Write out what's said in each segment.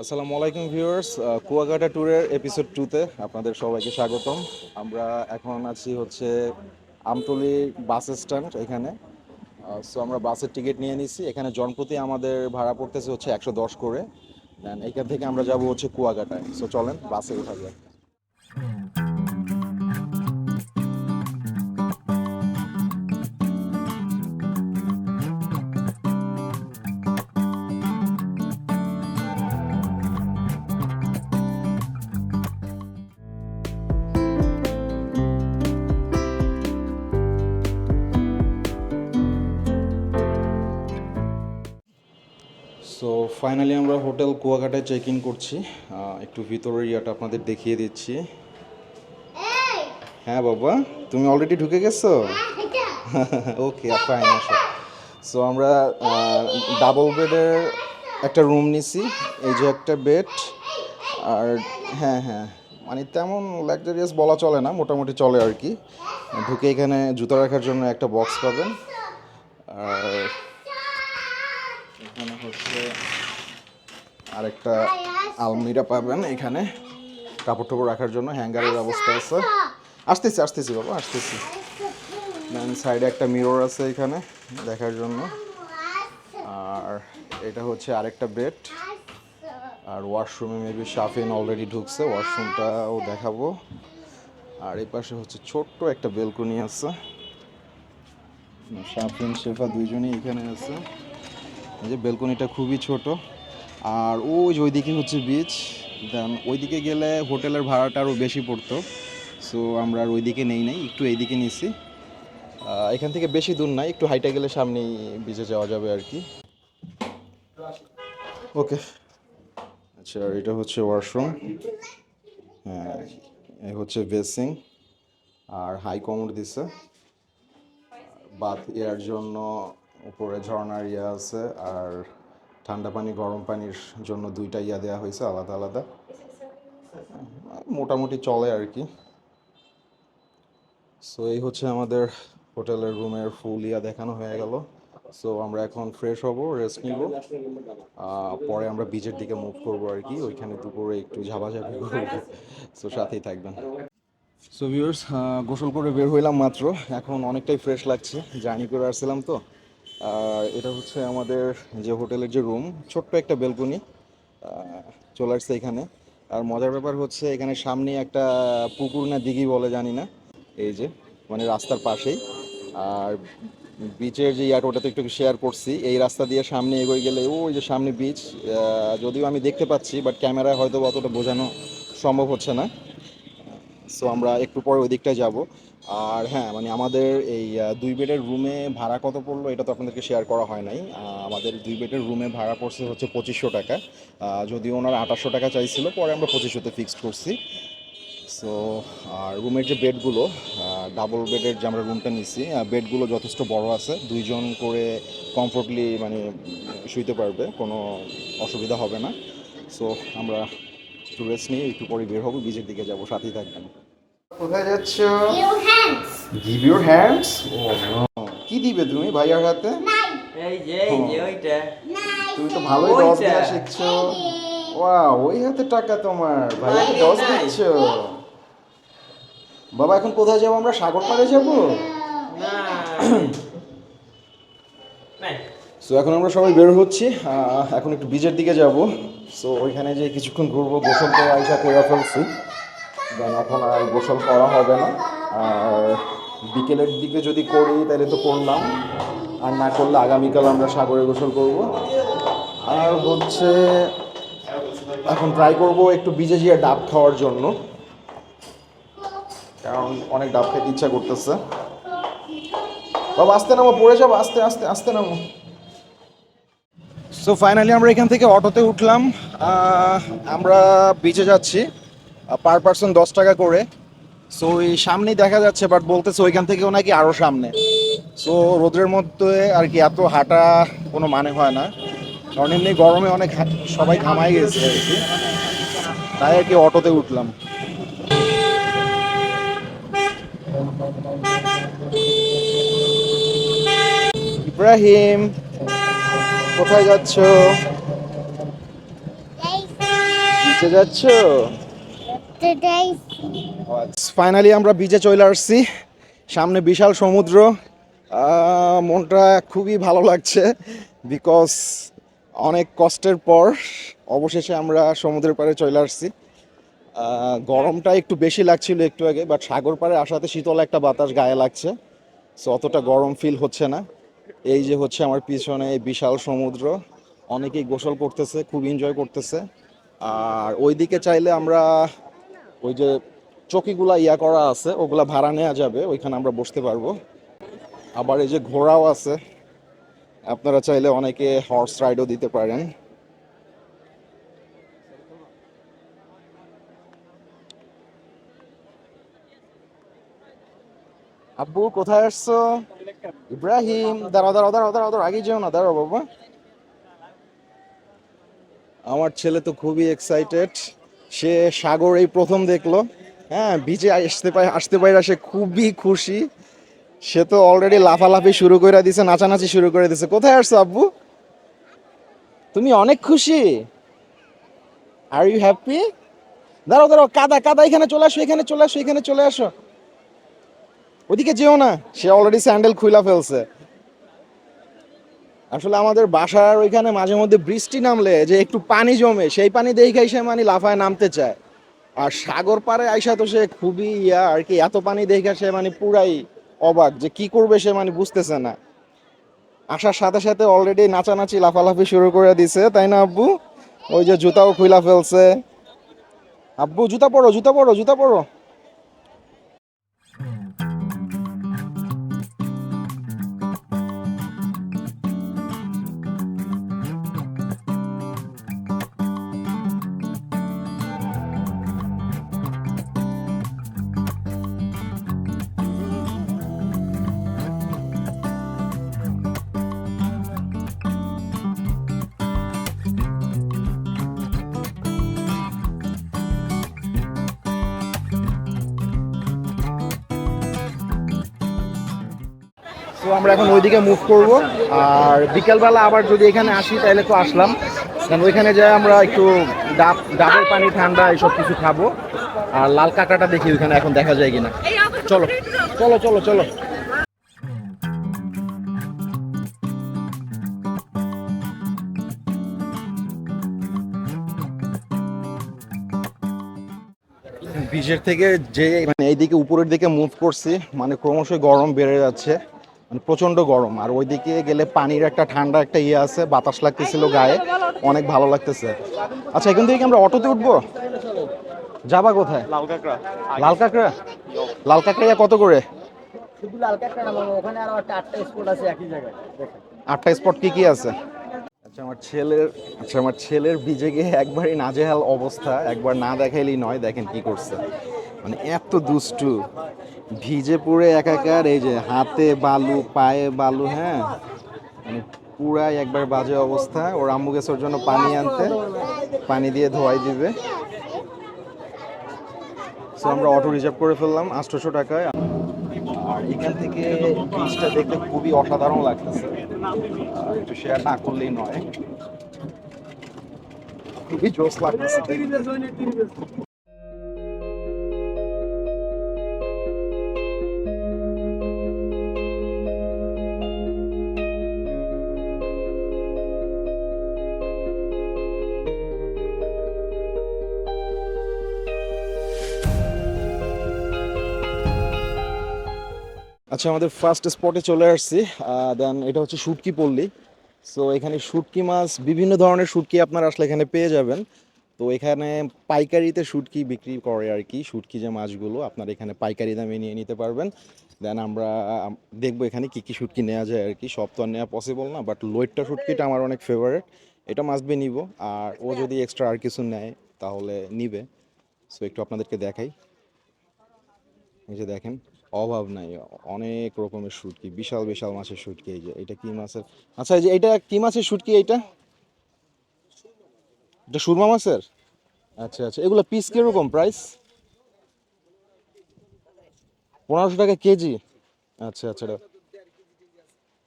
আসসালামু আলাইকুম ভিউয়ার্স, কুয়াকাটা ট্যুরের এপিসোড 2-তে আপনাদের সবাইকে স্বাগতম। আমরা এখন আছি হচ্ছে আমতলী বাস স্ট্যান্ড এখানে। সো আমরা বাসের টিকিট নিয়ে নিছি। এখানে জনপ্রতি আমাদের ভাড়া পড়তেছে হচ্ছে 110 করে। দেন এখান থেকে আমরা যাব হচ্ছে কুয়াকাটায়। সো চলেন বাসে উঠা যাক। সো ফাইনালি আমরা হোটেল কুয়াকাটায় চেক ইন করছি। একটু ভিতরের ইয়াটা আপনাদের দেখিয়ে দিচ্ছি। হ্যাঁ বাবা, তুমি অলরেডি ঢুকে গেছো? ওকে ফাইন, আসো। সো আমরা ডাবল বেডের একটা রুম নিছি। এই যে একটা বেড। আর হ্যাঁ হ্যাঁ, মানে তেমন লাক্সারিয়াস বলা চলে না, মোটামুটি চলে আর কি। ঢুকে এখানে জুতা রাখার জন্য একটা বক্স পাবেন। আর এখানে হচ্ছে আরেকটা আলমিরা পাবেন। এখানে কাপড় টাপড় রাখার জন্য হ্যাঙ্গারের ব্যবস্থা আছে। আসতেছি আসতেছি বাবা, আসতেছি। দেন সাইডে একটা মিরর আছে এখানে দেখার জন্য। আর এটা হচ্ছে আরেকটা বেড। আর ওয়াশরুমে মেবি শাফিন অলরেডি ঢুকছে, ওয়াশরুমটাও দেখাবো। আর এই পাশে হচ্ছে ছোট্ট একটা বেলকনি আছে। শাফিন শেফা দুইজনই এখানে আছে। এই যে বেলকনিটা খুবই ছোট। আর ওই যে ওইদিকে হচ্ছে বিচ। দেন ওইদিকে গেলে হোটেলের ভাড়াটা আরও বেশি পড়তো। সো আমরা আর ওইদিকে নেই নাই, একটু এইদিকে নিছি। এখান থেকে বেশি দূর নাই, একটু হাইটে গেলে সামনেই বিচে যাওয়া যাবে আর কি। ওকে, আচ্ছা। আর এটা হচ্ছে ওয়াশরুম। হ্যাঁ, এই হচ্ছে বেসিং। আর হাই কমোড দিছে। বাথ এর জন্য উপরে ঝর্ণার ইয়া আছে। আর ঠান্ডা পানি গরম পানির জন্য দুইটা ইয়া দেওয়া হয়েছে আলাদা আলাদা। মোটামুটি চলে আর কি। সো এই হচ্ছে আমাদের হোটেলের রুমের ফুল ইয়া দেখানো হয়ে গেল। সো আমরা এখন ফ্রেশ হব, রেস্ট নিব। পরে আমরা বিচের দিকে মুভ করবো আর কি। ওইখানে দুপুরে একটু ঝাপাঝাপি করবো। সো সাথেই থাকবেন। সো ভিউয়ার্স, গোসল করে বের হইলাম মাত্র। এখন অনেকটাই ফ্রেশ লাগছে, জার্নি করে আসছিলাম তো। এটা হচ্ছে আমাদের যে হোটেলের যে রুম, ছোট্ট একটা বেলকনি চলে আসছে এখানে। আর মজার ব্যাপার হচ্ছে এখানে সামনে একটা পুকুর না দিঘি বলে জানি না, এই যে মানে রাস্তার পাশেই। আর বিচের যে ইয়াটা ওটা তো একটু শেয়ার করছি, এই রাস্তা দিয়ে সামনে এগোয় গেলে ওই যে সামনে বিচ। যদিও আমি দেখতে পাচ্ছি, বাট ক্যামেরায় হয়তো অতটা বোঝানো সম্ভব হচ্ছে না। সো আমরা একটু পরে ওই দিকটায় যাবো। আর হ্যাঁ, মানে আমাদের এই 2 বেডের রুমে ভাড়া কত পড়লো এটা তো আপনাদেরকে শেয়ার করা হয় নাই। আমাদের 2 বেডের রুমে ভাড়া পড়ছে হচ্ছে 2500 টাকা। যদিও ওনার 2800 টাকা চাইছিল, পরে আমরা 2500-তে ফিক্সড করছি। সো আর রুমের যে বেডগুলো, ডাবল বেডের যে আমরা রুমটা নিচ্ছি, বেডগুলো যথেষ্ট বড় আছে। দুইজন করে কমফোর্টলি মানে শুইতে পারবে, কোনো অসুবিধা হবে না। সো আমরা একটু রেস্ট নিয়ে একটু পরে বের হবো, বিচের দিকে যাবো, সাথেই থাকবেন। কোথায় যাচ্ছ? Give your hands. Oh no, কি দিবে তুমি ভাইয়ার হাতে? এই যে ওইটা। তুমি তো ভালোই ডস দেওয়া শিখছো। ওয়াও, ওই হাতে টাকা তোমার, ভাইয়াকে ডস দিচ্ছ। বাবা এখন কোথায় যাবো আমরা? সাগর পাড়ে যাবো? সো এখন আমরা সবাই বের হচ্ছি। এখন একটু বিচের দিকে যাব। সো ওইখানে যে কিছুক্ষণ ঘুরবো, গোসল করে আইসা করে ফেলছি। দেন এখন আর গোসল করা হবে না। আর বিকেলের দিকে যদি করি তাহলে তো করলাম, আর না করলে আগামীকাল আমরা সাগরে গোসল করব। আর হচ্ছে এখন ট্রাই করব একটু বিচে গিয়ে ডাব খাওয়ার জন্য, কারণ অনেক ডাব খেতে ইচ্ছা করতেছে। বাবা আস্তে নামো, পড়ে যাবো, আস্তে আস্তে আস্তে নামো। সো ফাইনালি আমরা এখান থেকে অটোতে উঠলাম। আমরা বিচে যাচ্ছি, পার পারসন 10 টাকা করে। সো এই সামনেই দেখা যাচ্ছে, বাট বলতেছে ওইখান থেকেও নাকি আরও সামনে। সো রোদের মধ্যে আর কি এত হাঁটা কোনো মানে হয় না, কারণ এমনি গরমে অনেক সবাই ঘামাই গেছে আর কি। তাই আর কি অটোতে উঠলাম। ইব্রাহিম, কোথায় যাচ্ছ? বিচে যাচ্ছ? ফাইনালি আমরা বিচে চলে আসছি। সামনে বিশাল সমুদ্র। মনটা খুবই ভালো লাগছে বিকজ অনেক কষ্টের পর অবশেষে আমরা সমুদ্রের পাড়ে চলে আসছি। গরমটা একটু বেশি লাগছিল একটু আগে, বাট সাগর পাড়ে আসাতে শীতল একটা বাতাস গায়ে লাগছে, সো অতটা গরম ফিল হচ্ছে না। এই যে হচ্ছে আমার পিছনে এই বিশাল সমুদ্র, অনেকেই গোসল করতেছে, খুব এনজয় করতেছে। আর ওইদিকে চাইলে আমরা ওই যে চকিগুলা করা আছে ওগুলা ভাড়া নেওয়া যাবে, ওইখানে আমরা বসতে পারবো। আবার এই যে ঘোড়াও আছে, আপনারা চাইলে অনেকে হর্স রাইডও দিতে পারেন। আব্বু কোথায় আসছো? ইব্রাহিম, দাঁড়াও দাঁড়াও দাঁড়াও দাঁড়াও দাঁড়াও, আগে যেও না, দাঁড়াও বাবা। আমার ছেলে তো খুবই এক্সাইটেড, সে সাগর এই প্রথম দেখলো। হ্যাঁ, বিচে আসতে পারে সে খুবই খুশি। সে তো অলরেডি লাফালাফি শুরু করে দিছে, নাচানাচি শুরু করে দিছে। কোথায় আসছো আব্বু? তুমি অনেক খুশি? Are you happy? দাঁড়াও দাঁড়াও, কাদা কাদা, এখানে চলে আসো, এখানে চলে আসো, এখানে চলে আসো। ওদিকে যেও না, সে অলরেডি স্যান্ডেল খুইলা ফেলছে। আসলে আমাদের বাসার ওইখানে মাঝে মধ্যে বৃষ্টি নামলে যে একটু পানি জমে, সেই পানি দেখে সে মানে লাফায় নামতে চায়। আর সাগর পাড়ে আইসা তো সে খুবই আর কি, এত পানি দেখে সে মানে পুরাই অবাক যে কি করবে, সে মানে বুঝতেছে না। আসার সাথে সাথে অলরেডি নাচানাচি লাফালাফি শুরু করে দিছে, তাই না আব্বু? ওই যে জুতাও খুইলা ফেলছে। আব্বু জুতা পরো, জুতা পরো, জুতা পরো। তো আমরা এখন ওইদিকে মুভ করব। আর বিকেলবেলা আবার যদি এখানে আসি তাহলে তো আসলাম, কারণ ওইখানে যাই আমরা একটু ডাবের পানি ঠান্ডা এইসব কিছু খাবো। আর লাল কাঁকড়াটা দেখি ওইখানে এখন দেখা যায় কিনা। চলো চলো চলো চলো। বিচের থেকে যে মানে এইদিকে উপরের দিকে মুভ করছি, মানে ক্রমশ গরম বেড়ে যাচ্ছে, মানে প্রচন্ড গরম। আর ওইদিকে গেলে পানির একটা ঠান্ডা একটা আছে, বাতাস লাগতেছিল গায়ে, অনেক ভালো লাগতেছে। আচ্ছা, এখান থেকে কি আমরা অটোতে উঠবো? যাবা কোথায়? লাল কাঁকড়া। লাল কাঁকড়া, লাল কাঁকড়া কত করে? শুধু লাল কাঁকড়া না মামা, ওখানে আরো একটা 8টা স্পট আছে একই জায়গায়, দেখেন। 8টা স্পট কি কি আছে? আচ্ছা আমার ছেলের বিজে গিয়ে একবারই নাজেহাল অবস্থা, একবার না দেখাইলেই নয়। দেখেন কি করছে, মানে এত দুষ্টু, ভিজে পুরে একাকার। এই যে হাতে বালু, পায়ে বালু, হ্যাঁ মানে পুরাই একবার বাজে অবস্থা। ওর আম্মু গেছে ওর জন্য পানি আনতে, পানি দিয়ে ধোয়াই দিবে। সো আমরা অটো রিজার্ভ করে ফেললাম 800 টাকায়। আর এখান থেকে বীজটা দেখতে খুবই অসাধারণ লাগতেছে, একটু শেয়ার না করলেই নয়, খুবই জোস লাগতেছে। আচ্ছা, আমাদের ফার্স্ট স্পটে চলে আসছি। দেন এটা হচ্ছে শুটকি পল্লী। সো এখানে শুটকি মাছ, বিভিন্ন ধরনের শুটকি আপনারা আসলে এখানে পেয়ে যাবেন। তো এখানে পাইকারিতে শুটকি বিক্রি করে আর কি, শুটকি যে মাছগুলো আপনারা এখানে পাইকারি দামে নিয়ে নিতে পারবেন। দেন আমরা দেখবো এখানে কি কি শুটকি নেওয়া যায় আর কি। সব তো আর নেওয়া পসিবল না, বাট লোয়েটটা শুটকিটা আমার অনেক ফেভারিট, এটা মাস্ট বি নিব। আর ও যদি এক্সট্রা আর কিছু নেয় তাহলে নিবে। সো একটু আপনাদেরকে দেখাই, এই যে দেখেন, অভাব নাই, অনেক রকমের শুটকি, বিশাল বিশাল মাছের শুটকি। এই যে এটা কি মাছের? আচ্ছা, এই যে এটা কি মাছের শুটকি? এটা এটা সুরমা মাছের। আচ্ছা আচ্ছা, এগুলো পিস কিরকম প্রাইস? 1500 টাকা কেজি। আচ্ছা আচ্ছা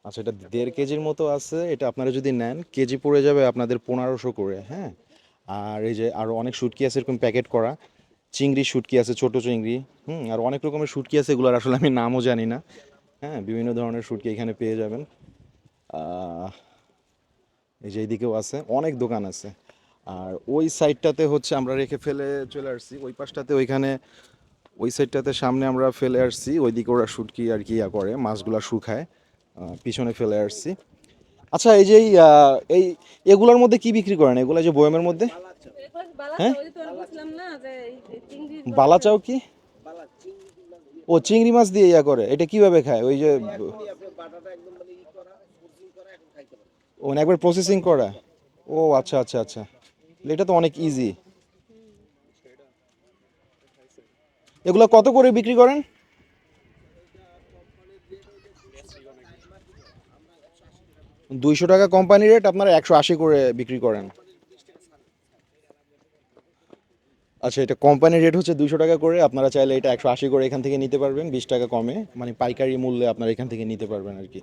আচ্ছা, এটা 1.5 কেজির মতো আছে। এটা আপনারা যদি নেন কেজি পড়ে যাবে আপনাদের 1500 করে, হ্যাঁ। আর এই যে আরও অনেক শুটকি আছে এরকম প্যাকেট করা, চিংড়ি শুটকি আছে, ছোট চিংড়ি, আর অনেক রকমের শুটকি আছে, এগুলোর আসলে আমি নামও জানি না। হ্যাঁ, বিভিন্ন ধরনের শুটকি এখানে পেয়ে যাবেন। আহ, এই যে এইদিকেও আছে, অনেক দোকান আছে। আর ওই সাইডটাতে হচ্ছে আমরা রেখে ফেলে চলে আসছি, ওই পাশটাতে ওইখানে ওই সাইডটাতে সামনে আমরা ফেলে আসছি, ওইদিকে ওরা শুটকি আর কি ইয়া করে, মাছগুলা শুকায়, পিছনে ফেলে আসছি। আচ্ছা, এই যে এই এগুলোর মধ্যে কি বিক্রি করেন, এগুলা যে বয়ামের মধ্যে? হ্যাঁ, বালা চাও কি? ও, চিংড়ি মাছ দিয়ে ইয়া করে, এটা কিভাবে খায় ওই যে? ও মানে একবার প্রসেসিং করা। ও আচ্ছা আচ্ছা আচ্ছা, এটা তো অনেক ইজি। এগুলো কত করে বিক্রি করেন? 200 টাকা কোম্পানি রেট, আপনারা 180 করে বিক্রি করেন। আচ্ছা, এটা কোম্পানি রেট হচ্ছে 200 টাকা করে, আপনারা চাইলে এটা 180 করে এখান থেকে নিতে পারবেন, 20 টাকা কমে, মানে পাইকারি মূল্যে আপনারা এখান থেকে নিতে পারবেন আর কি।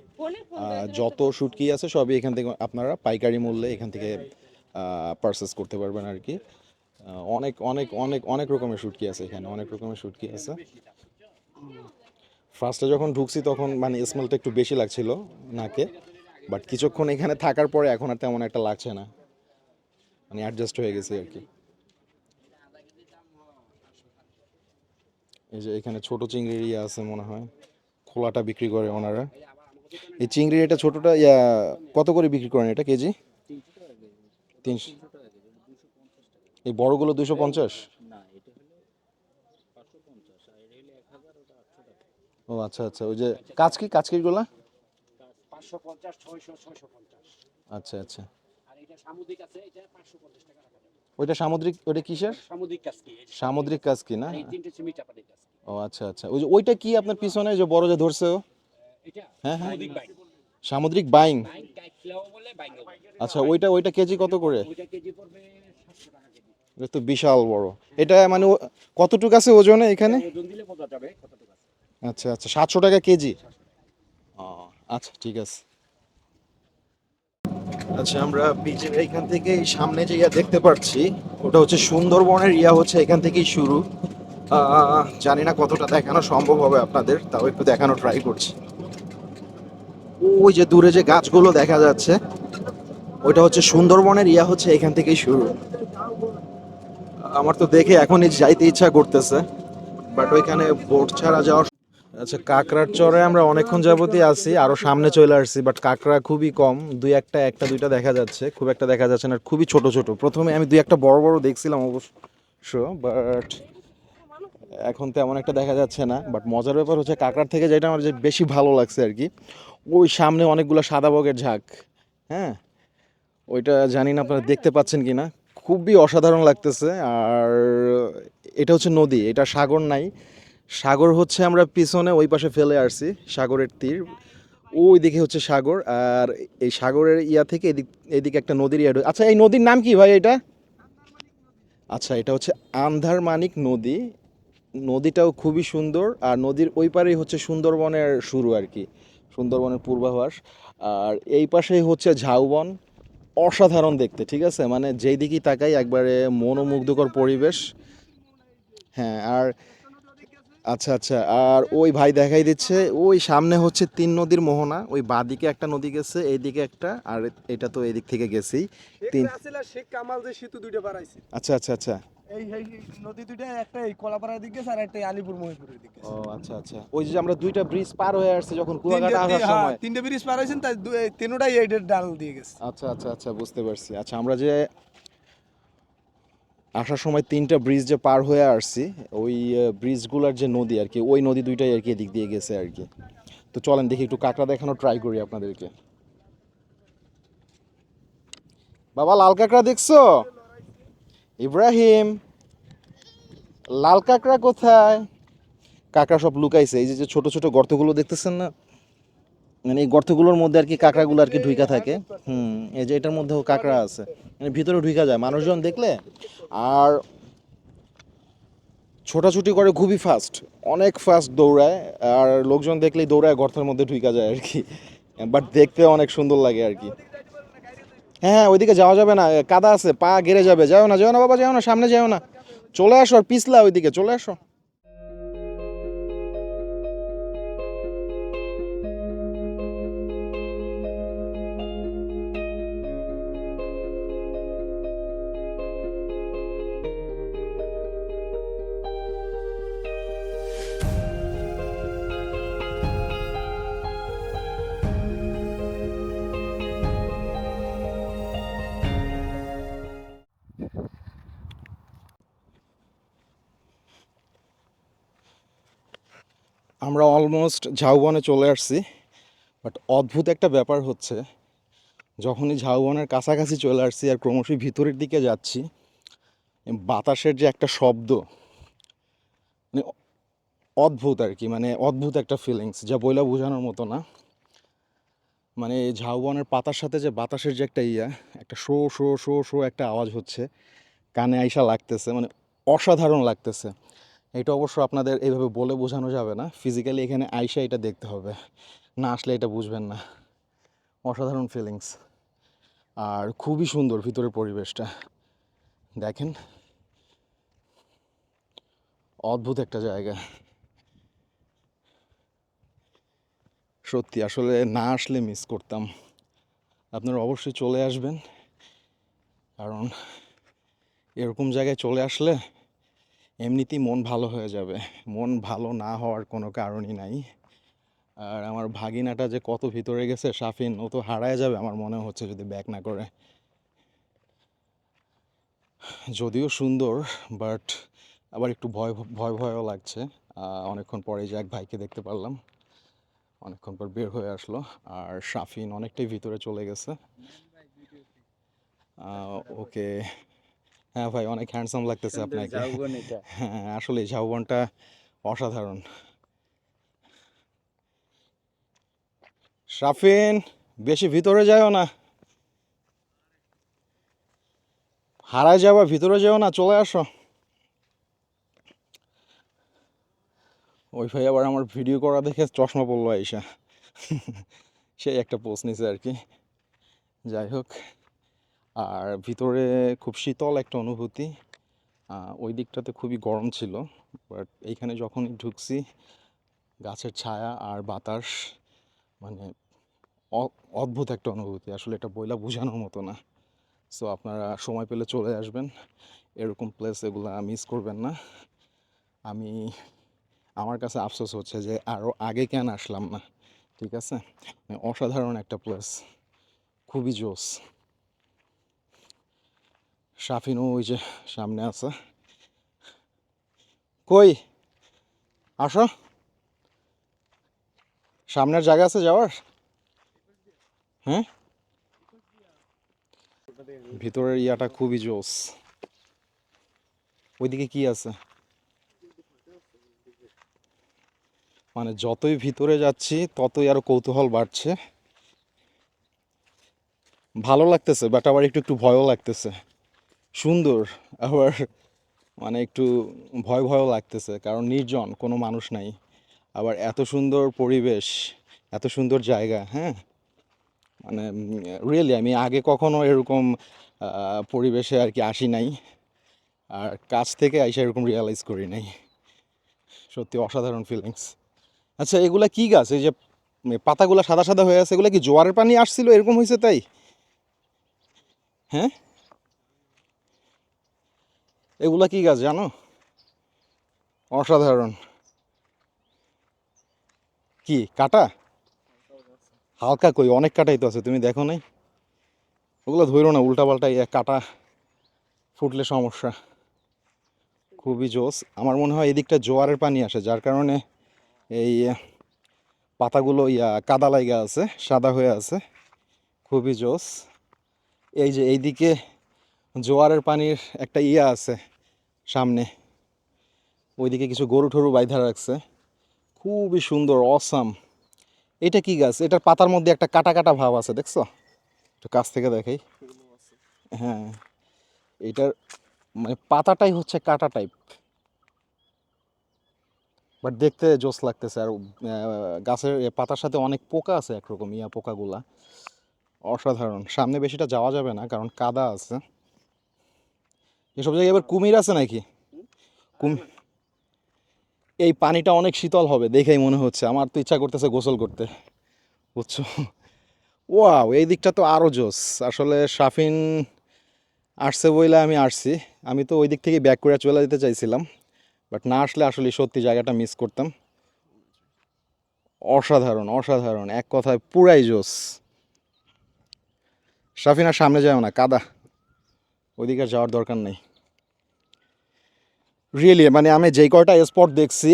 যত শুটকি আছে সবই এখান থেকে আপনারা পাইকারি মূল্যে এখান থেকে পারচেস করতে পারবেন আর কি। অনেক অনেক অনেক অনেক রকমের শুটকি আছে এখানে, অনেক রকমের শুটকি আছে। ফার্স্টে যখন ঢুকছি তখন মানে স্মেলটা একটু বেশি লাগছিল নাকে, বাট কিছুক্ষণ এখানে থাকার পরে এখন আর তেমন একটা লাগছে না, মানে অ্যাডজাস্ট হয়ে গেছে আর কি। এই যে এখানে ছোট চিংড়ির ইয়ে আছে মনে হয়, খোলাটা বিক্রি করে ওনারা। এই চিংড়ির এটা ছোটটা ইয়া কত করে বিক্রি করেন এটা কেজি? 300। এই বড়গুলো 250? ও আচ্ছা আচ্ছা, ওই যে কাচকিগুলা? 550, 600, 650। আচ্ছা আচ্ছা। আর এটা সামুদ্রিক আছে, এটা 550 টাকা রাখা যাবে। ওইটা সামুদ্রিক, ওইটা কিসের? সামুদ্রিক কাসকি। সামুদ্রিক কাচকি না? আর এই তিনটে চিমিটা পানির কাসকি। ও আচ্ছা আচ্ছা, ওই যে ওইটা কি আপনার পিছনে যে বড় যে ধরছে ও? এটা হ্যাঁ হ্যাঁ, সামুদ্রিক বাইং। সামুদ্রিক বাইং। বাইং কাইকলাও বলে বাইংও বলে। আচ্ছা, ওইটা ওইটা কেজি কত করে? ওইটা কেজি পড়বে 700 টাকা কেজি। এটা তো বিশাল বড়। এটা মানে কতটুকু আছে ওজনে এখানে? ওজন দিলে বোঝা যাবে কতটুকু আছে। আচ্ছা আচ্ছা, 700 টাকা কেজি। ও আচ্ছা, ঠিক আছে। আচ্ছা, আমরা বিচের এইখান থেকে এই সামনে যে ইয়া দেখতে পাচ্ছি, ওটা হচ্ছে সুন্দরবনের ইয়া, হচ্ছে এখান থেকেই শুরু। জানি না কতটা দেখানো সম্ভব হবে আপনাদের, তাও একটু দেখানো ট্রাই করছি। ওই যে দূরে যে গাছগুলো দেখা যাচ্ছে, ওইটা হচ্ছে সুন্দরবনের ইয়া, হচ্ছে এখান থেকেই শুরু। আমার তো দেখে এখনই যাইতে ইচ্ছা করতেছে, বাট ওইখানে বোট ছাড়া যাওয়ার। আচ্ছা, কাঁকড়ার চরে আমরা অনেকক্ষণ যাবতই আছি, আরো সামনে চলে আসছি, বাট কাঁকড়া খুবই কম, একটা দুইটা দেখা যাচ্ছে, খুব একটা দেখা যাচ্ছে না, আর খুবই ছোট ছোট। প্রথমে আমি দুই একটা বড় বড় দেখছিলাম অবশ্য, বাট এখন তেমন একটা দেখা যাচ্ছে না। বাট মজার ব্যাপার হচ্ছে কাঁকড়ার থেকে যেটা আমার যে বেশি ভালো লাগছে আর কি, ওই সামনে অনেকগুলো সাদা বগের ঝাঁক। হ্যাঁ, ওইটা জানি না আপনারা দেখতে পাচ্ছেন কি না, খুবই অসাধারণ লাগতেছে। আর এটা হচ্ছে নদী, এটা সাগর নাই। সাগর হচ্ছে আমরা পিছনে ওই পাশে ফেলে আসছি, সাগরের তীর ওই দিকে হচ্ছে সাগর। আর এই সাগরের ইয়া থেকে এদিকে একটা নদীর ইয়া। আচ্ছা, এই নদীর নাম কি ভাই এটা? আচ্ছা, এটা হচ্ছে আন্ধারমানিক নদী। নদীটাও খুবই সুন্দর, আর নদীর ওই পারেই হচ্ছে সুন্দরবনের শুরু আর কি, সুন্দরবনের পূর্বাভাস। আর এই পাশেই হচ্ছে ঝাউবন, অসাধারণ দেখতে, ঠিক আছে, মানে যেই দিকেই তাকাই একবারে মনোমুগ্ধকর পরিবেশ। হ্যাঁ, আর আচ্ছা আচ্ছা, আর ওই ভাই দেখাই দিচ্ছে, ওই সামনে হচ্ছে 3 নদীর মোহনা, ওই বাঁদিকে একটা নদী গেছে, এইদিকে একটা, আর এটা তো এদিক থেকে গেছেই তিন। শেখ কামাল যে সেতু দুইটা বানাইছে, আচ্ছা আচ্ছা আচ্ছা। এই নদী দুইটা, একটা এই কলাপাড়ার দিক গেছে আর একটা আলিপুর মহিপুরের দিক গেছে। ও আচ্ছা আচ্ছা, ওই যে আমরা দুইটা ব্রিজ পার হয়ে আসছি যখন কুয়াকাটা আসার সময়। তিনটে ব্রিজ পার হয়েছেন, তাই তিনটাই এই ডাল দিয়ে গেছে। আচ্ছা আচ্ছা আচ্ছা, বুঝতে পারছি। আচ্ছা, আমরা যে আসার সময় 3টা ব্রিজ যে পার হয়ে আসছি, ওই ব্রিজগুলোর যে নদী আর কি, ওই নদী দুইটাই আর কি এদিক দিয়ে গেছে আর কি। তো চলেন দেখি একটু কাঁকড়া দেখানো ট্রাই করি আপনাদেরকে। বাবা, লাল কাঁকড়া দেখছো? ইব্রাহিম, লাল কাঁকড়া কোথায়? কাঁকড়া সব লুকাইছে, এই যে যে ছোট ছোট গর্তগুলো দেখতেছেন না, মানে এই গর্তগুলোর মধ্যে আর কি কাঁকড়াগুলো আর কি ঢুইকা থাকে। এই যে এটার মধ্যেও কাঁকড়া আছে, মানে ভিতরে ঢুইকা যায় মানুষজন দেখলে। আর ছোটাছুটি করে খুবই ফাস্ট, অনেক ফাস্ট দৌড়ায়, আর লোকজন দেখলেই দৌড়ায় গর্তের মধ্যে ঢুইকা যায় আর কি। বাট দেখতে অনেক সুন্দর লাগে আর কি। হ্যাঁ হ্যাঁ, ওইদিকে যাওয়া যাবে না, কাদা আছে, পা গেড়ে যাবে। যাও না বাবা, যাও না, সামনে যাও না, চলে আসো, আর পিছলা ওইদিকে চলে আসো। আমরা অলমোস্ট ঝাউবনে চলে আসছি, বাট অদ্ভুত একটা ব্যাপার হচ্ছে, যখনই ঝাউবনের কাছাকাছি চলে আসছি আর ক্রমশই ভিতরের দিকে যাচ্ছি, বাতাসের যে একটা শব্দ, মানে অদ্ভুত আর কি, মানে অদ্ভুত একটা ফিলিংস যা বইলা বোঝানোর মতো না। মানে এই ঝাউবনের পাতার সাথে যে বাতাসের যে একটা একটা শো শো শো শো একটা আওয়াজ হচ্ছে, কানে আইসা লাগতেছে, মানে অসাধারণ লাগতেছে। এটা অবশ্য আপনাদের এইভাবে বলে বোঝানো যাবে না, ফিজিক্যালি এখানে আইসা এটা দেখতে হবে, না আসলে এটা বুঝবেন না। অসাধারণ ফিলিংস, আর খুবই সুন্দর ভিতরের পরিবেশটা, দেখেন, অদ্ভুত একটা জায়গা। সত্যি আসলে না আসলে মিস করতাম। আপনারা অবশ্যই চলে আসবেন, কারণ এরকম জায়গায় চলে আসলে এমনিতেই মন ভালো হয়ে যাবে। মন ভালো না হওয়ার কোনো কারণই নাই। আর আমার ভাগিনাটা যে কত ভিতরে গেছে, সাফিন, ও তো হারায় যাবে আমার মনে হচ্ছে যদি ব্যাক না করে। যদিও সুন্দর, বাট আবার একটু ভয় ভয় ভয়ও লাগছে। অনেকক্ষণ পরে যে এক ভাইকে দেখতে পারলাম, অনেকক্ষণ পর বের হয়ে আসলো। আর সাফিন অনেকটাই ভিতরে চলে গেছে। ওকে, হ্যাঁ ভাই, অনেক হ্যান্ডসাম লাগতেছে সুন্দর আপনাকে। ঝাউবন এটা। হ্যাঁ আসলে ঝাউবনটা অসাধারণ। সাফিন, বেশি ভিতরে যাও না, হারায় যাবা, ভিতরে যাও না, চলে আসো। ওই ভাই আবার আমার ভিডিও করা দেখে চশমা পড়লো আইসা, সেই একটা পোস্ট নিছে আর কি। যাই হোক, আর ভিতরে খুব শীতল একটা অনুভূতি। ওই দিকটাতে খুবই গরম ছিল, বাট এইখানে যখনই ঢুকছি, গাছের ছায়া আর বাতাস, মানে অদ্ভুত একটা অনুভূতি, আসলে এটা বইলা বোঝানোর মতো না। সো আপনারা সময় পেলে চলে আসবেন, এরকম প্লেস এগুলো মিস করবেন না। আমি, আমার কাছে আফসোস হচ্ছে যে আরও আগে কেন আসলাম না, ঠিক আছে। অসাধারণ একটা প্লেস, খুবই জোস। সাফিনও ওই যে সামনে আছে, কই আসো, সামনের জায়গা আছে যাওয়ার। হ্যাঁ, ভিতরের ইয়াটা খুবই জোস। ওইদিকে কি আছে, মানে যতই ভিতরে যাচ্ছি ততই আরো কৌতূহল বাড়ছে। ভালো লাগতেছে, বাট আবার একটু একটু ভয়ও লাগতেছে। সুন্দর, আবার মানে একটু ভয় ভয়ও লাগতেছে, কারণ নির্জন, কোনো মানুষ নাই। আবার এত সুন্দর পরিবেশ, এত সুন্দর জায়গা, হ্যাঁ, মানে রিয়েলি আমি আগে কখনো এরকম পরিবেশে আর কি আসি নাই, আর কাছ থেকে আইসা এরকম রিয়ালাইজ করি নাই। সত্যি অসাধারণ ফিলিংস। আচ্ছা, এগুলা কি গাছ, এই যে পাতাগুলা সাদা সাদা হয়ে আছে, এগুলা কি জোয়ারের পানি আসছিল এরকম হয়েছে তাই? হ্যাঁ, এগুলা কি গাছ জানো? অসাধারণ। কি কাটা? হালকা কই, অনেক কাটাই তো আছে, তুমি দেখো নাই? ওগুলো ধরো না, উল্টা পাল্টা কাটা ফুটলে সমস্যা। খুবই জোস। আমার মনে হয় এদিকটা জোয়ারের পানি আসে, যার কারণে এই পাতাগুলো কাদা লাগা আছে, সাদা হয়ে আছে। খুবই জোস। এই যে এইদিকে জোয়ারের পানির একটা আছে সামনে, ওইদিকে কিছু গরু ঠরু বাইধা রাখছে, খুবই সুন্দর, অসাম। এটা কি গাছ? এটার পাতার মধ্যে একটা কাটা কাটা ভাব আছে, দেখছো? একটু কাছ থেকে দেখাই। হ্যাঁ, এটার মানে পাতাটাই হচ্ছে কাটা টাইপ, বাট দেখতে জোস লাগতেছে। আর গাছের পাতার সাথে অনেক পোকা আছে, একরকম পোকাগুলা, অসাধারণ। সামনে বেশিটা যাওয়া যাবে না কারণ কাদা আছে। এসব জায়গায় এবার কুমির আছে নাকি? এই পানিটা অনেক শীতল হবে দেখেই মনে হচ্ছে। আমার তো ইচ্ছা করতেছে গোসল করতে, বুঝছো? ওয়াও, এই দিকটা তো আরো জোস। আসলে শাফিন আসছে বইলে আমি আসছি। আমি তো ওই দিক থেকে ব্যাক করে চলে যেতে চাইছিলাম, বাট না আসলে আসলে সত্যি জায়গাটা মিস করতাম। অসাধারণ অসাধারণ, এক কথায় পুরাই জোস। শাফিন আর সামনে যাও না, কাদা, ওইদিকে আর যাওয়ার দরকার নেই। রিয়েলি মানে আমি যেই কয়টা স্পট দেখছি,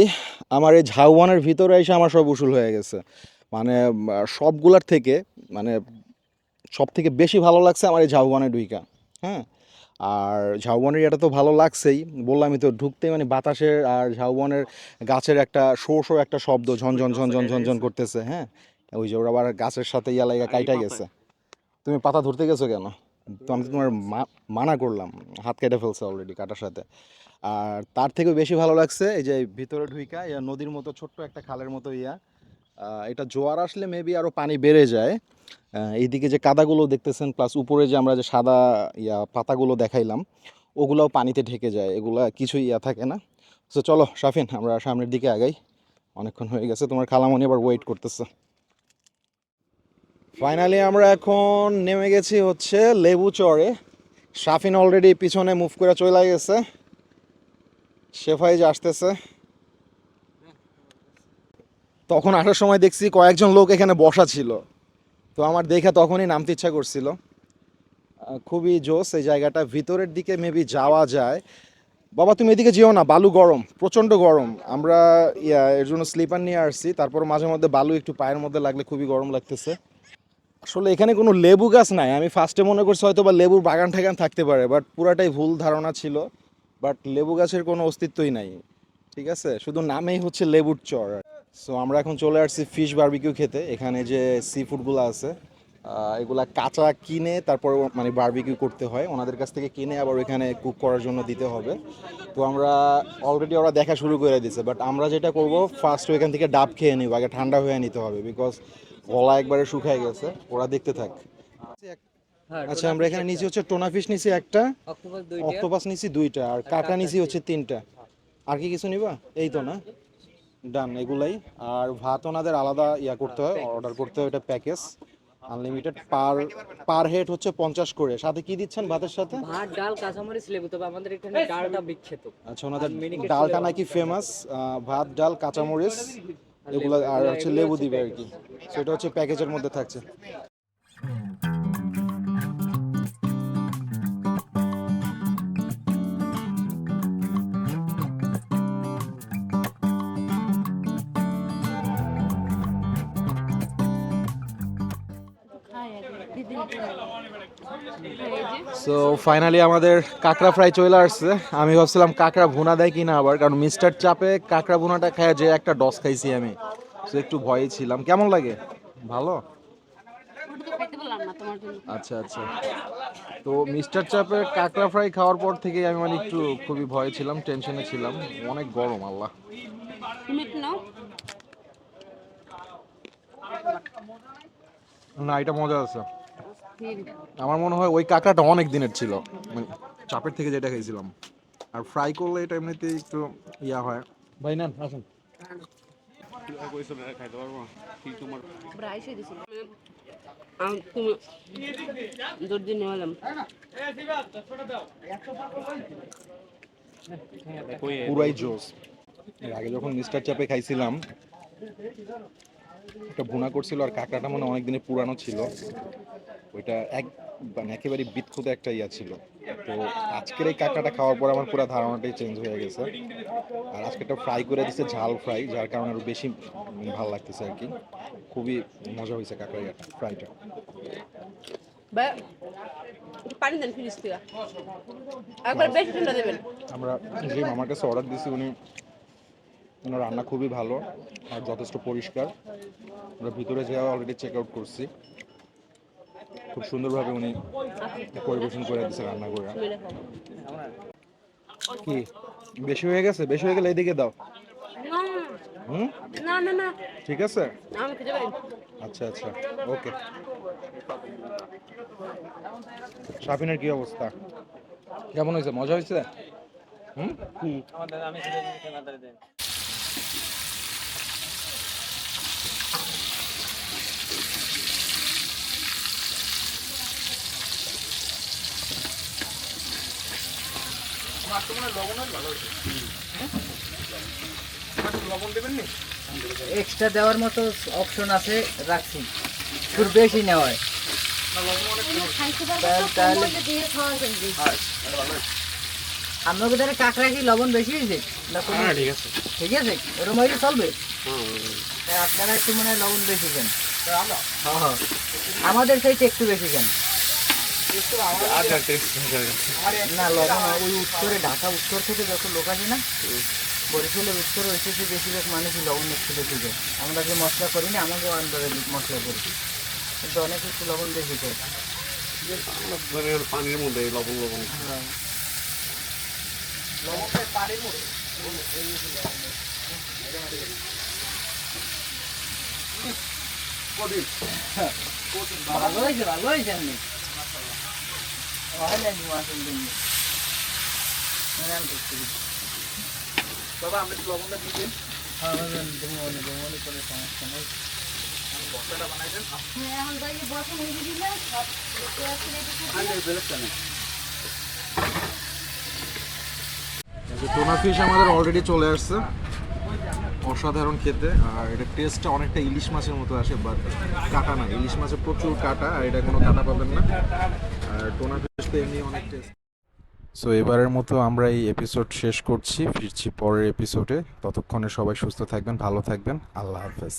আমার এই ঝাউবনের ভিতরে এসে আমার সব উসুল হয়ে গেছে। মানে সবগুলার থেকে মানে সব থেকে বেশি ভালো লাগছে আমার এই ঝাউবনে ডুইকা। হ্যাঁ, আর ঝাউবনের এটা তো ভালো লাগছেই, বললামই তো, ঢুকতেই মানে বাতাসের আর ঝাউবনের গাছের একটা শো শো একটা শব্দ, ঝনঝন ঝনঝন ঝনঝন করতেছে। হ্যাঁ, ওই যে ওরা আবার গাছের সাথে ইয়া লাগা কাইটা গেছে। তুমি পাতা ধরতে গেছো কেন? তো আমি তো তোমার মানা করলাম, হাত কেটে ফেলছে অলরেডি কাটার সাথে। আর তার থেকেও বেশি ভালো লাগছে এই যে ভিতরে ঢুইকা ইয়া নদীর মতো ছোট্ট একটা খালের মতো ইয়া, এটা জোয়ার আসলে মেবি আরও পানি বেড়ে যায়। এইদিকে যে কাদাগুলো দেখতেছেন, প্লাস উপরে যে আমরা যে সাদা ইয়া পাতাগুলো দেখাইলাম, ওগুলোও পানিতে ঢেকে যায়, এগুলা কিছুই ইয়া থাকে না। তো চলো শাফিন, আমরা সামনের দিকে আগাই, অনেকক্ষণ হয়ে গেছে, তোমার খালামণি আবার ওয়েট করতেছে। ফাইনালি আমরা এখন নেমে গেছি হচ্ছে লেবু চরে। শাফিন অলরেডি পিছনে মুভ করে চলে গেছে, শেফাই যে আসতেছে। তখন আসার সময় দেখছি কয়েকজন লোক এখানে বসা ছিল, তো আমার দেখে তখনই নামতে ইচ্ছা করছিল। খুবই জোস এই জায়গাটা, ভিতরের দিকে মেবি যাওয়া যায়। বাবা তুমি এদিকে যেও না, বালু গরম, প্রচণ্ড গরম। আমরা এর জন্য স্লিপার নিয়ে আসছি, তারপর মাঝে মধ্যে বালু একটু পায়ের মধ্যে লাগলে খুবই গরম লাগতেছে। আসলে এখানে কোনো লেবু গাছ নাই, আমি ফার্স্টে মনে করছি হয়তো বা লেবুর বাগান ঠাগান থাকতে পারে, বাট পুরাটাই ভুল ধারণা ছিল। বাট লেবু গাছের কোনো অস্তিত্বই নাই, ঠিক আছে, শুধু নামেই হচ্ছে লেবুর চর। সো আমরা এখন চলে আসছি ফিশ বারবিকিউ খেতে। এখানে যে সি ফুডগুলো আছে, এগুলা কাঁচা কিনে তারপর মানে বারবিকিউ করতে হয়, ওনাদের কাছ থেকে কিনে আবার ওইখানে কুক করার জন্য দিতে হবে। তো আমরা অলরেডি ওরা দেখা শুরু করে দিয়েছে, বাট আমরা যেটা করব ফার্স্ট ওইখান থেকে ডাব খেয়ে নিব, আগে ঠান্ডা হয়ে নিতে হবে, বিকজ গলা একবারে শুকায় গেছে। ওরা দেখতে থাক। আচ্ছা, আমরা এখানে নিচে হচ্ছে টোনা ফিশ নিছি একটা, অক্টোপাস নিছি দুইটা, আর কাঁকড়া নিছি হচ্ছে তিনটা। আর কি কিছু নিবা? এই তো না, ডান, এগুলাই। আর ভাত ওনাদের আলাদা ইয়া করতে হয়, অর্ডার করতে হয়, এটা প্যাকেজ আনলিমিটেড। পার পার হেড হচ্ছে 50 করে। সাথে কি দিচ্ছেন ভাতের সাথে? ভাত, ডাল, কাঁচামরিচ, লেবু। তবে আমাদের এখানে ডালটা বিখ্যাত। আচ্ছা, ওনাদের আর মিনিকেট ডালটা ছিল নাকি ফেমাস। ভাত, ডাল, কাঁচামরিচ, এগুলো আর হচ্ছে লেবু দিবে আর কি। সেটা হচ্ছে প্যাকেজের মধ্যে থাকছে। সো ফাইনালি আমাদের কাঁকড়া ফ্রাই চলে আসছে। আমি ভাবছিলাম কাঁকড়া ভুনা দেয় কিনা আবার, কারণ মিস্টার চাপে কাঁকড়া ভুনাটা খায় যে একটা ডস খাইছি আমি, সো একটু ভয়ই ছিলাম। কেমন লাগে? ভালো? আচ্ছা আচ্ছা। তো মিস্টার চাপের কাঁকড়া ফ্রাই খাওয়ার পর থেকে আমি মানে একটু খুবই ভয়ে ছিলাম, টেনশনে ছিলাম। অনেক গরম, আল্লাহ। না, এটা মজা আছে। আমার মনে হয় ওই কাঁকড়াটা অনেক দিনের ছিল, মানে চাপের থেকে যেটা খেয়েছিলাম। আর ফ্রাই করলে এটা এমনিতেই একটু ইয়া হয়। ভাই নেন, আসুন। পুরাই জোস। এর আগে যখন মিস্টার চাপে খাইছিলাম, একটা ভুনা করছিল, আর কাঁকড়াটা মানে অনেক দিনের পুরানো ছিল, ওইটা মানে একেবারে বিদখুদে একটা ইয়া ছিল। তো আজকের এই কাঁকড়াটা খাওয়ার পর আমার পুরো ধারণাটাই চেঞ্জ হয়ে গেছে। আর আজকে একটা ফ্রাই করে দিচ্ছে, ঝাল ফ্রাই, যার কারণে আরো বেশি ভালো লাগতেছে আর কি। খুবই মজা হয়েছে কাঁকড়া ফ্রাইটা। পানি দেন ফ্রিজ থেকে একবার বেশি ঠান্ডা দেবেন। আমরা যে মামার কাছে অর্ডার দিছি, ওনার রান্না খুবই ভালো আর যথেষ্ট পরিষ্কার। আমরা ভিতরে যাওয়া অলরেডি চেক আউট করছি, খুব সুন্দরভাবে উনি পরিবেশন করে দিচ্ছে রান্না করে। কি বেশি হয়ে গেছে? বেশি হয়ে গেলে এদিকে দাও। হুম, না না না ঠিক আছে। আমি খেতে পারি। আচ্ছা আচ্ছা, ওকে। শাফিনের কি অবস্থা? কেমন হয়েছে? মজা হয়েছে? হুম? এক্সট্রা দেওয়ার মতো অপশন আছে, রাখছি একটু বেশি নেওয়া হয় তাহলে আপনাকে তাহলে কাঁকড়া কি লবণ বেশি হয়েছে না কম? ঠিক আছে, ঠিক আছে, এরকম হইলে চলবে। তাই আপনারা একটু মনে হয় লবণ বেশি খান। হ্যাঁ হ্যাঁ, আমাদের চাইতে একটু বেশি খান। না লবণ ওই উত্তরে, ঢাকা উত্তর থেকে যত লোক আসে না, বরিশালের উত্তরে এসেছে বেশিরভাগ মানুষই লবণ একটু বেশি দেয়। আমরা যে মশলা করি না, আমাকে আন্দাজে মশলা করি, কিন্তু অনেক একটু লবণ বেশি দেয়। পানির মধ্যে লবণ লবণ হ্যাঁ, ভালো হয়েছে, ভালো হয়েছে। আপনি হয় নাকি মাছ একদম বাবা, আমরা একটু লবণটা দিবেন। হ্যাঁ তুমি মনে করে সমস্যা নেই। টোনা ফিশ আমাদের অলরেডি চলে আসছে, অসাধারণ খেতে। আর এটা টেস্টটা অনেকটা ইলিশ মাছের মতো আসে, বাট কাটা না। ইলিশ মাছে প্রচুর কাটা, আর এটা কোনো কাটা পাবেন না। আর টোনা ফিশ তো এমনি অনেক টেস্ট। সো এবারের মতো আমরা এই এপিসোড শেষ করছি, ফিরছি পরের এপিসোডে। ততক্ষণে সবাই সুস্থ থাকবেন, ভালো থাকবেন, আল্লাহ হাফেজ।